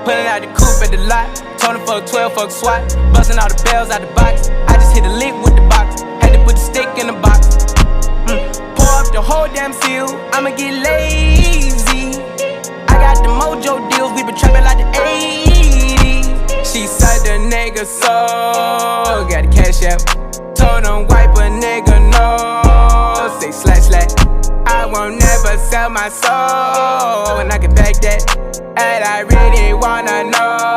Pulling out the coupe at the lot. Told him fuck 12, fuck SWAT. Busting all the bells out the box. I just hit a lick with the box. Had to put the stick in the box. Pour up the whole damn seal. I'ma get lazy. I got the mojo deals. We been trapping like the 80s. She said the nigga so. Got the cash out. Told him wipe a nigga no. Say slash slash. I won't never sell my soul. And I can back that. And I really wanna know.